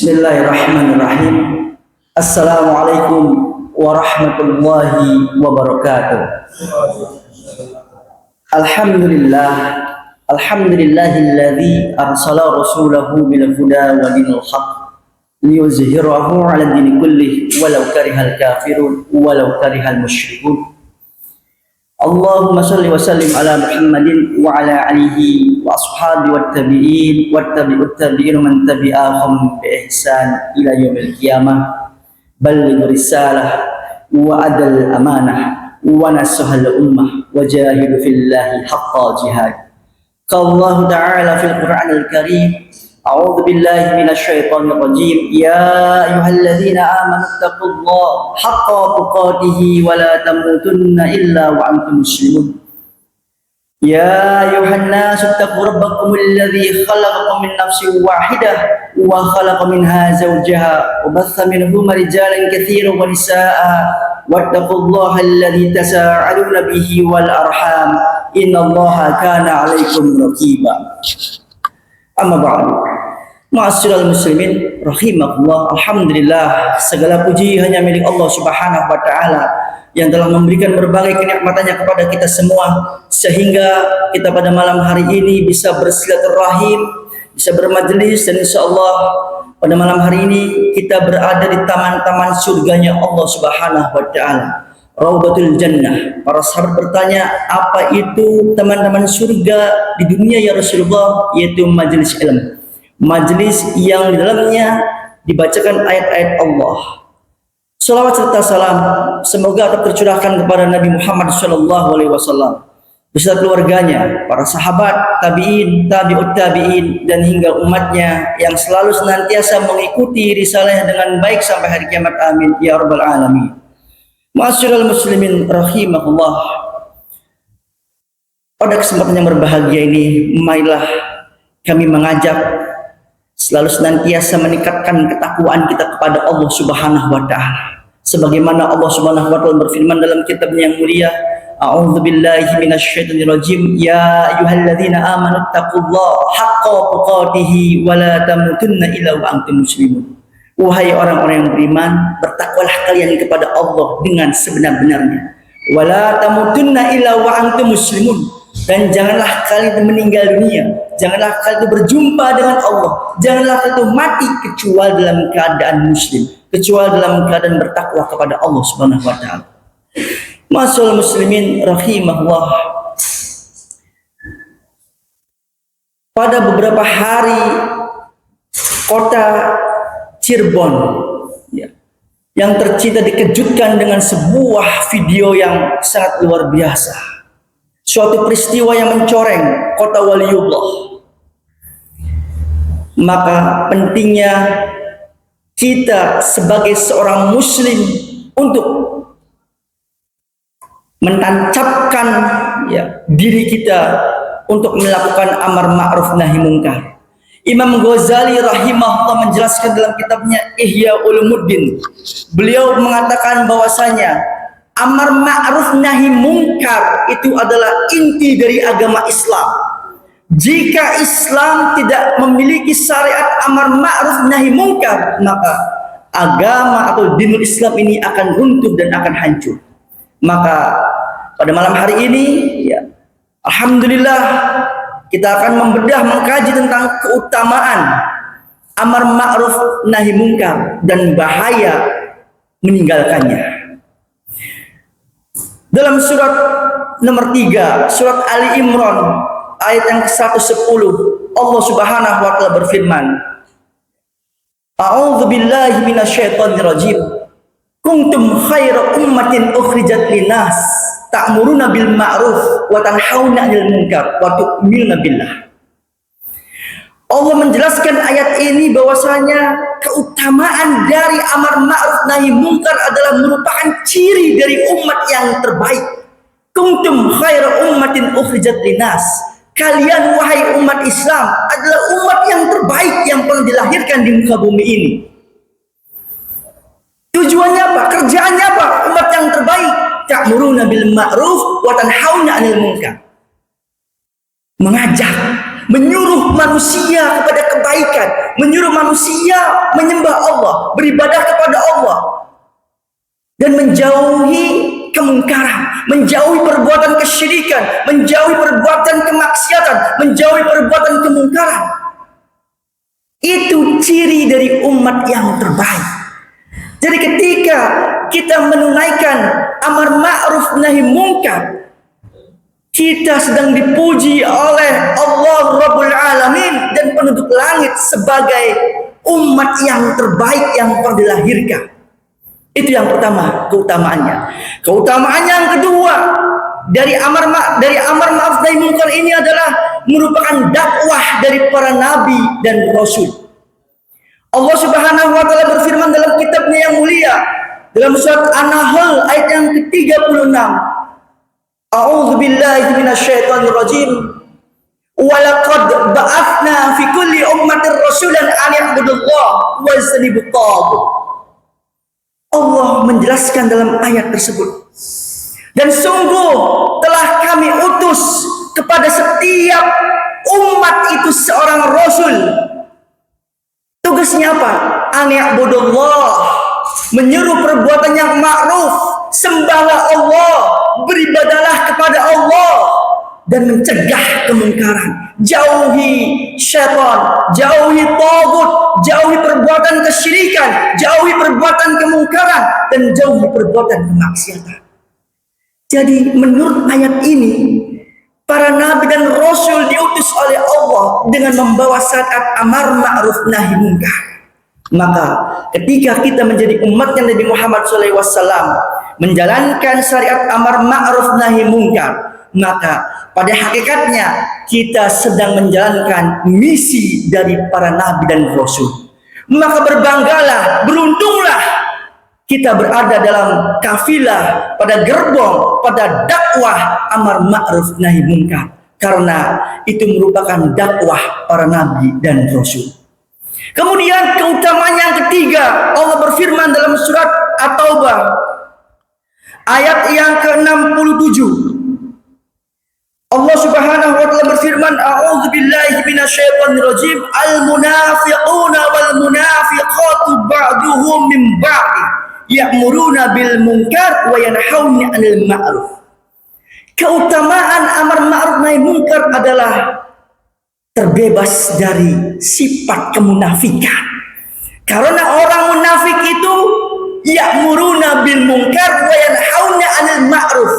Bismillahirrahmanirrahim. Assalamualaikum warahmatullahi wabarakatuh. Alhamdulillahilladzi arsala rasulahu bil huda wa dinil haqq liyuzhirahu 'ala dini kullih walau karihal kafirun walau karihal musyrikun. Allahumma salli wa sallim ala Muhammadin wa ala alihi wa ashabi wa tabi'in wa tabi'ut tabi'in man tabi'ahum bi ihsan ila yaumil qiyamah. Balligh risalah wa adal amanah wa nasahal ummah wa jahidu fillahi haqqa jihad. Qala ta'ala fil Qur'anil Karim, a'udzu billahi minasyaitonir rajim. Ya ayyuhalladzina amanu taqullaha haqqa tuqatih wa la tamutunna illa wa antum muslimun. Ya ayyuhan nasu taqu rabbakumul ladzi khalaqakum min nafsin wahidah wa khalaqa minha zawjaha wa batha minhuma rijalan katsiran wa nisaa'a wattaqullaha alladzi tasaaluna bihi wal arham innallaha kana 'alaikum raqiba. Amma ba'du. Ma'asyiral muslimin rahimakumullah. Alhamdulillah, segala puji hanya milik Allah Subhanahu wa taala yang telah memberikan berbagai kenikmatannya kepada kita semua sehingga kita pada malam hari ini bisa bersilaturahim, bisa bermajelis, dan insyaallah pada malam hari ini kita berada di taman-taman surganya Allah Subhanahu wa taala, Raudatul Jannah. Para sahabat bertanya, apa itu taman-taman surga di dunia ya Rasulullah? Yaitu majelis ilmu, majelis yang di dalamnya dibacakan ayat-ayat Allah. Salawat serta salam semoga tercurahkan kepada Nabi Muhammad SAW beserta keluarganya, para sahabat, tabi'in, tabi'ut tabi'in, dan hingga umatnya yang selalu senantiasa mengikuti risalahnya dengan baik sampai hari kiamat. Amin ya rabbal alamin. Ma'asyiral muslimin rahimahullah. Pada kesempatan yang berbahagia ini, marilah kami mengajak selalu senantiasa meningkatkan ketakwaan kita kepada Allah Subhanahu wa taala. Sebagaimana Allah Subhanahu wa taala berfirman dalam kitabnya yang mulia, a'udzu billahi minasyaitonir rajim, ya ayyuhalladzina amanu taqullaha haqqa tuqatih wa la tamutunna illa wa antum muslimun. Wahai orang-orang yang beriman, bertakwalah kalian kepada Allah dengan sebenar-benarnya. Wa la tamutunna illa wa antum muslimun. Dan janganlah kalian meninggal dunia, janganlah kalian berjumpa dengan Allah, janganlah kalian mati kecuali dalam keadaan muslim, kecuali dalam keadaan bertakwa kepada Allah Subhanahu wa taala. Ma'asyiral muslimin rahimahullah. Pada beberapa hari kota Cirebon yang tercinta dikejutkan dengan sebuah video yang sangat luar biasa. Suatu peristiwa yang mencoreng kota Waliullah. Maka pentingnya kita sebagai seorang muslim untuk menancapkan diri kita untuk melakukan amar ma'ruf nahi munkar. Imam Ghazali rahimahullah menjelaskan dalam kitabnya Ihya Ulumuddin. Beliau mengatakan bahwasanya amar ma'ruf nahi munkar itu adalah inti dari agama Islam. Jika Islam tidak memiliki syariat amar ma'ruf nahi munkar, maka agama atau dinul Islam ini akan runtuh dan akan hancur. Maka pada malam hari ini alhamdulillah kita akan membedah, mengkaji tentang keutamaan amar ma'ruf nahi munkar dan bahaya meninggalkannya. Dalam surat nomor 3, surat Ali Imran ayat yang ke-110, Allah Subhanahu wa taala berfirman, a'udzu billahi minasyaitonir rajim. Kuntum khaira ummatin ukhrijat linnas ta'muruna bil ma'ruf wa tanhauna 'anil munkar wa tu'minuna billah. Allah menjelaskan ayat ini bahwasanya keutamaan dari amar ma'ruf nahi munkar adalah merupakan ciri dari umat yang terbaik. Kuntum khaira ummatin ukhrijat linnas. Kalian wahai umat Islam adalah umat yang terbaik yang pernah dilahirkan di muka bumi ini. Tujuannya apa? Kerjaannya apa? Umat yang terbaik. Ta'muruna bil ma'ruf wa tanhauna 'anil munkar. Mengajak, menyuruh manusia kepada kebaikan, menyuruh manusia menyembah Allah, beribadah kepada Allah, dan menjauhi kemungkaran, menjauhi perbuatan kesyirikan, menjauhi perbuatan kemaksiatan, menjauhi perbuatan kemungkaran. Itu ciri dari umat yang terbaik. Jadi ketika kita menunaikan amar ma'ruf nahi munkar, kita sedang dipuji oleh Allah Rabbul Alamin dan penduduk langit sebagai umat yang terbaik yang pernah dilahirkan. Itu yang pertama, keutamaannya. Keutamaannya yang kedua dari amar ma'ruf nahi munkar ini adalah merupakan dakwah dari para nabi dan rasul. Allah Subhanahu wa taala berfirman dalam kitabnya yang mulia dalam surat An-Nahl ayat yang ke-36. A'udzu billahi minasyaitonir rajim. Wa laqad ba'athna fi kulli ummatin rasulan an ya'budullaha wa yajtanibut taghut. Allah menjelaskan dalam ayat tersebut. Dan sungguh telah kami utus kepada setiap umat itu seorang rasul. Tugasnya apa? An ya'budullah, menyeru perbuatan yang ma'ruf, sembahlah Allah, beribadalah kepada Allah, dan mencegah kemungkaran. Jauhi syaitan, jauhi tagut, jauhi perbuatan kesyirikan, jauhi perbuatan kemungkaran, dan jauhi perbuatan kemaksiatan. Jadi menurut ayat ini, para nabi dan rasul diutus oleh Allah dengan membawa syariat amar ma'ruf nahi munkar. Maka ketika kita menjadi umatnya Nabi Muhammad SAW, menjalankan syariat amar ma'ruf nahi munkar, maka pada hakikatnya kita sedang menjalankan misi dari para nabi dan rasul. Maka berbanggalah, beruntunglah kita berada dalam kafilah, pada gerbong, pada dakwah amar ma'ruf nahi munkar, karena itu merupakan dakwah para nabi dan rasul. Kemudian keutamaan yang ketiga, Allah berfirman dalam surat At-Taubah ayat yang ke-67. Allah Subhanahu wa taala berfirman, a'udzu billahi minasyaitonir rajim, al-munafiquna wal munafiqatu ba'duhum min ba'd ya'muruna bil munkar wa yanhauna 'anil ma'ruf. Keutamaan amar ma'ruf nahi munkar adalah terbebas dari sifat kemunafikan. Karena orang munafik itu ya'muruna bil munkar wa yanhauna 'anil ma'ruf.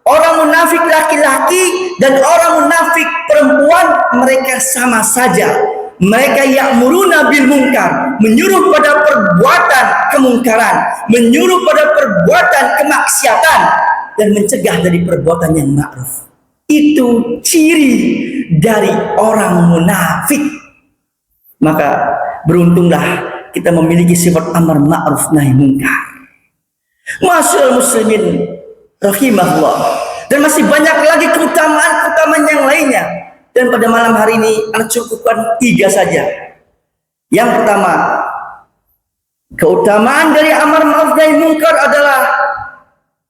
Orang munafik laki-laki dan orang munafik perempuan, mereka sama saja. Mereka ya'muruna bil munkar, menyuruh pada perbuatan kemungkaran, menyuruh pada perbuatan kemaksiatan, dan mencegah dari perbuatan yang ma'ruf. Itu ciri dari orang munafik. Maka beruntunglah kita memiliki sifat amar ma'ruf nahi munkar. Masyaallah muslimin rahimahullah. Dan masih banyak lagi keutamaan-keutamaan yang lainnya. Dan pada malam hari ini anak cukupkan 3 saja. Yang pertama, keutamaan dari amar ma'ruf nahi munkar adalah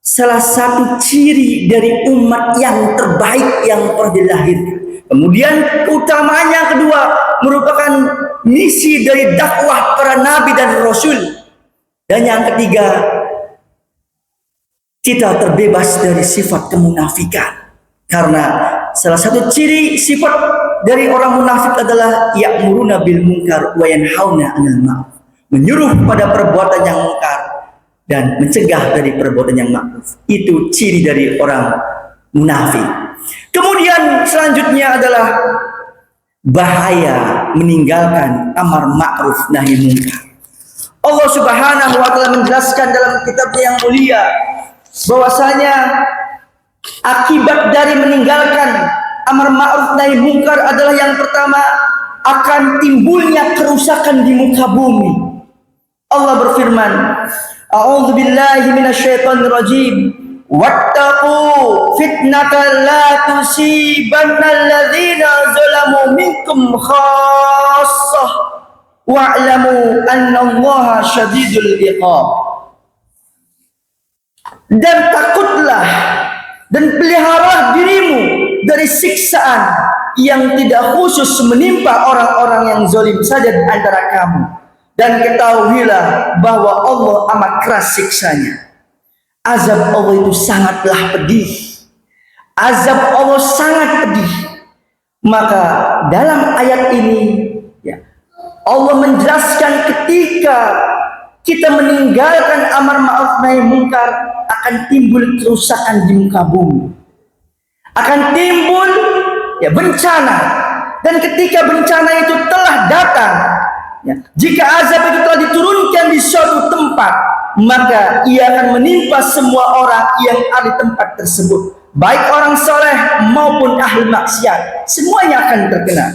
salah satu ciri dari umat yang terbaik yang pernah dilahirkan. Kemudian keutamaan yang kedua merupakan misi dari dakwah para nabi dan rasul. Dan yang ketiga, kita terbebas dari sifat kemunafikan. Karena salah satu ciri sifat dari orang munafik adalah ya'muruna bil munkar wa yanhauna 'anil ma'ruf, menyuruh pada perbuatan yang munkar dan mencegah dari perbuatan yang ma'ruf. Itu ciri dari orang munafik. Kemudian selanjutnya adalah bahaya meninggalkan amar ma'ruf nahi munkar. Allah Subhanahu wa taala menjelaskan dalam kitabnya yang mulia bahwasanya akibat dari meninggalkan amar ma'ruf nahi munkar adalah yang pertama, akan timbulnya kerusakan di muka bumi. Allah berfirman, a'udzu billahi minasyaitonir rajim, wattaqu fitnatan la tusibanna alladzina zalamu minkum khassah wa'lamu annallaha syadidul iqab. Dan takutlah dan peliharalah dirimu dari siksaan yang tidak khusus menimpa orang-orang yang zalim saja di antara kamu. Dan ketahuilah bahwa Allah amat keras siksanya. Azab Allah itu sangatlah pedih. Azab Allah sangat pedih. Maka dalam ayat ini ya, Allah menjelaskan ketika kita meninggalkan amar ma'ruf nahi munkar akan timbul kerusakan di muka bumi. Akan timbul ya bencana. Dan ketika bencana itu telah datang, ya, jika azab itu telah diturunkan di suatu tempat, maka ia akan menimpa semua orang yang ada di tempat tersebut, baik orang soleh maupun ahli maksiat, semuanya akan terkena.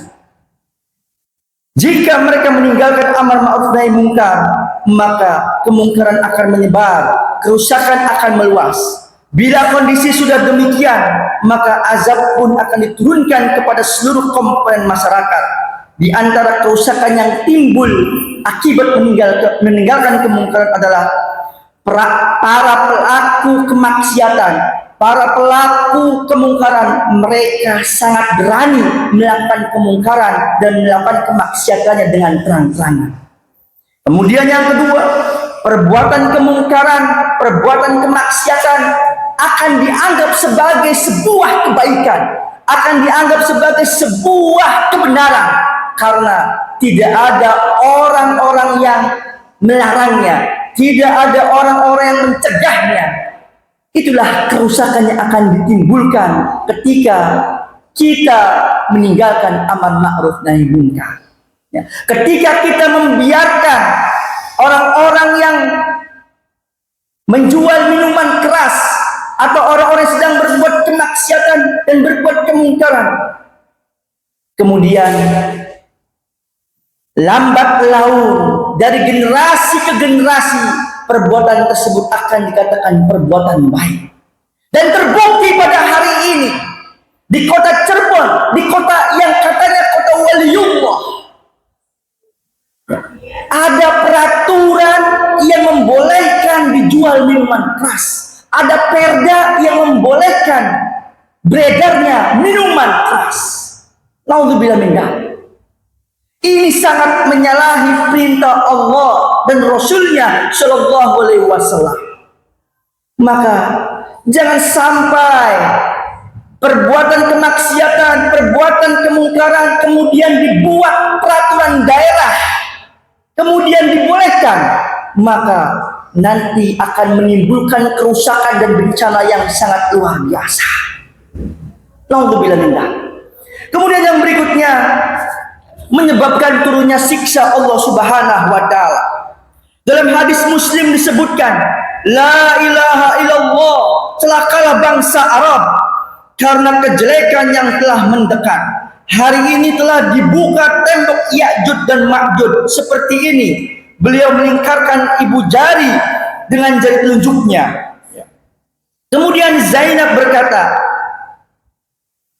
Jika mereka meninggalkan amar ma'ruf nahi munkar, maka kemungkaran akan menyebar, kerusakan akan meluas. Bila kondisi sudah demikian, maka azab pun akan diturunkan kepada seluruh komponen masyarakat. Di antara kerusakan yang timbul akibat meninggalkan kemungkaran adalah para pelaku kemaksiatan, para pelaku kemungkaran, mereka sangat berani melakukan kemungkaran dan melakukan kemaksiatannya dengan terang-terangan. Kemudian yang kedua, perbuatan kemungkaran, perbuatan kemaksiatan akan dianggap sebagai sebuah kebaikan, akan dianggap sebagai sebuah kebenaran, karena tidak ada orang-orang yang melarangnya, tidak ada orang-orang yang mencegahnya. Itulah kerusakan yang akan ditimbulkan ketika kita meninggalkan amar ma'ruf nahi munkar. Ya. Ketika kita membiarkan orang-orang yang menjual minuman keras atau orang-orang yang sedang berbuat kemaksiatan dan berbuat kemungkaran, kemudian lambat laun dari generasi ke generasi perbuatan tersebut akan dikatakan perbuatan baik. Dan terbukti pada hari ini di kota Cirebon, di kota yang katanya kota waliullah, ada peraturan yang membolehkan dijual minuman keras. Ada perda yang membolehkan beredarnya minuman keras. Naudzubillah min dzalik. Ini sangat menyalahi perintah Allah dan Rasulnya Shallallahu Alaihi Wasallam. Maka jangan sampai perbuatan kemaksiatan, perbuatan kemungkaran kemudian dibuat peraturan daerah, kemudian dibolehkan, maka nanti akan menimbulkan kerusakan dan bencana yang sangat luar biasa. Naudzubillah min dzalik. Kemudian yang berikutnya, menyebabkan turunnya siksa Allah Subhanahu wa taala. Dalam hadis Muslim disebutkan, la ilaha illallah, celakalah bangsa Arab karena kejelekan yang telah mendekat. Hari ini telah dibuka tembok Ya'juj dan Ma'juj seperti ini. Beliau melingkarkan ibu jari dengan jari telunjuknya. Kemudian Zainab berkata,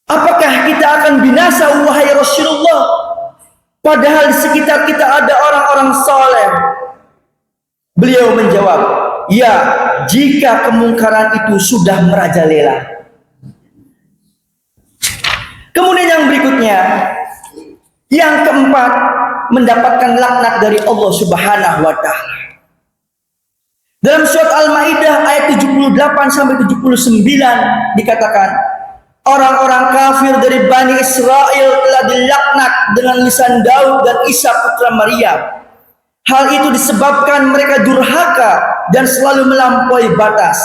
apakah kita akan binasa wahai Rasulullah? Padahal di sekitar kita ada orang-orang soleh. Beliau menjawab, ya, jika kemungkaran itu sudah merajalela. Kemudian yang berikutnya, yang keempat, mendapatkan laknat dari Allah Subhanahu wa taala. Dalam surat Al-Maidah ayat 78 sampai 79 dikatakan, orang-orang kafir dari Bani Israel telah dilaknat dengan lisan Daud dan Isa putra Maryam. Hal itu disebabkan mereka durhaka dan selalu melampaui batas.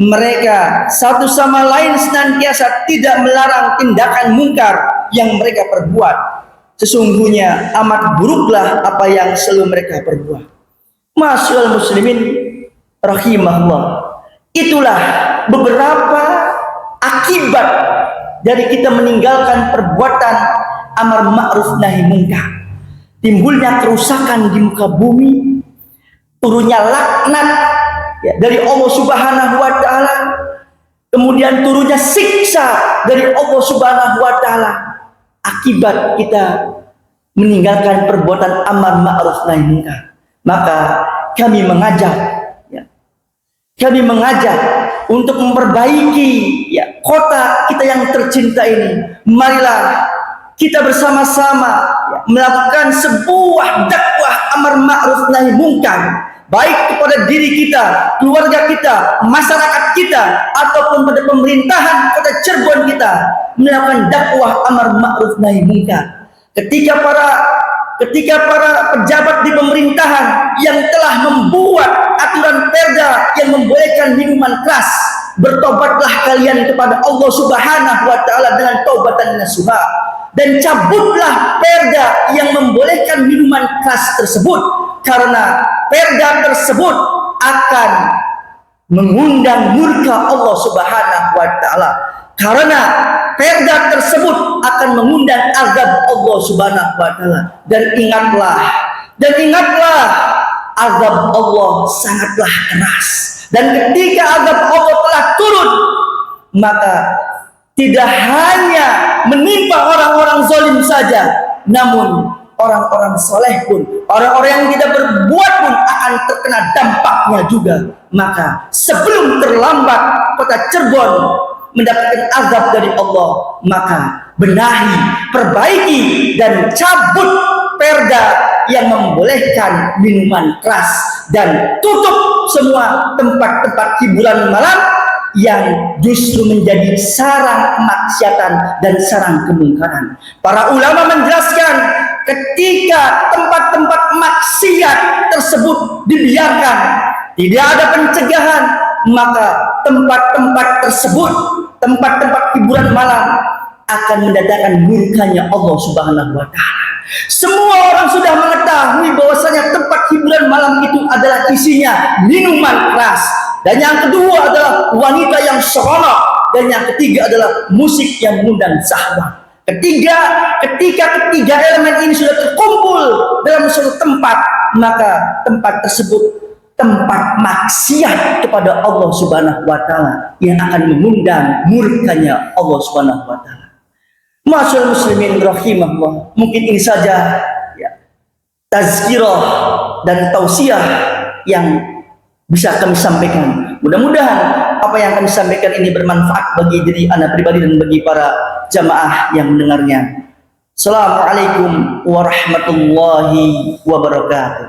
Mereka satu sama lain senantiasa tidak melarang tindakan mungkar yang mereka perbuat. Sesungguhnya amat buruklah apa yang selalu mereka perbuat. Masyaallah muslimin rahimahullah. Itulah beberapa akibat dari kita meninggalkan perbuatan amar ma'ruf nahi munkar. Timbulnya kerusakan di muka bumi, turunnya laknat ya, dari Allah Subhanahu wa taala, kemudian turunnya siksa dari Allah Subhanahu wa taala akibat kita meninggalkan perbuatan amar ma'ruf nahi munkar. Maka kami mengajak ya, kami mengajak untuk memperbaiki ya kota kita yang tercinta ini. Marilah kita bersama-sama melakukan sebuah dakwah amar ma'ruf nahi munkar, baik kepada diri kita, keluarga kita, masyarakat kita, ataupun pada pemerintahan kota Cirebon kita, melakukan dakwah amar ma'ruf nahi munkar. Ketika para pejabat di pemerintahan yang telah membuat aturan perda yang membolehkan minuman keras, bertobatlah kalian kepada Allah Subhanahu wa taala dengan taubatan nasuha, dan cabutlah perda yang membolehkan minuman keras tersebut, karena perda tersebut akan mengundang murka Allah Subhanahu wa taala, karena perda tersebut akan mengundang azab Allah Subhanahu wa taala. Dan ingatlah azab Allah sangatlah keras. Dan ketika azab Allah telah turun, maka tidak hanya menimpa orang-orang zalim saja, namun orang-orang soleh pun, orang-orang yang tidak berbuat pun akan terkena dampaknya juga. Maka sebelum terlambat kota Cirebon mendapatkan azab dari Allah, maka benahi, perbaiki, dan cabut perda yang membolehkan minuman keras, dan tutup semua tempat-tempat hiburan malam yang justru menjadi sarang kemaksiatan dan sarang kemungkaran. Para ulama menjelaskan, ketika tempat-tempat maksiat tersebut dibiarkan, tidak ada pencegahan, maka tempat-tempat tersebut, tempat-tempat hiburan malam, akan mendatangkan murkanya Allah Subhanahu wa taala. Semua orang sudah mengetahui bahwasanya tempat hiburan malam itu adalah isinya minuman keras, dan yang kedua adalah wanita yang seronok, dan yang ketiga adalah musik yang mengundang syahwat. Ketika ketiga elemen ini sudah terkumpul dalam suatu tempat, maka tempat tersebut tempat maksiat kepada Allah Subhanahu wa taala yang akan mengundang murkanya Allah Subhanahu wa taala. Masyaallah muslimin rahimahullah, mungkin ini saja ya, tazkirah dan tausiah yang bisa kami sampaikan. Mudah-mudahan apa yang kami sampaikan ini bermanfaat bagi diri Anda pribadi dan bagi para jamaah yang mendengarnya. Assalamualaikum warahmatullahi wabarakatuh.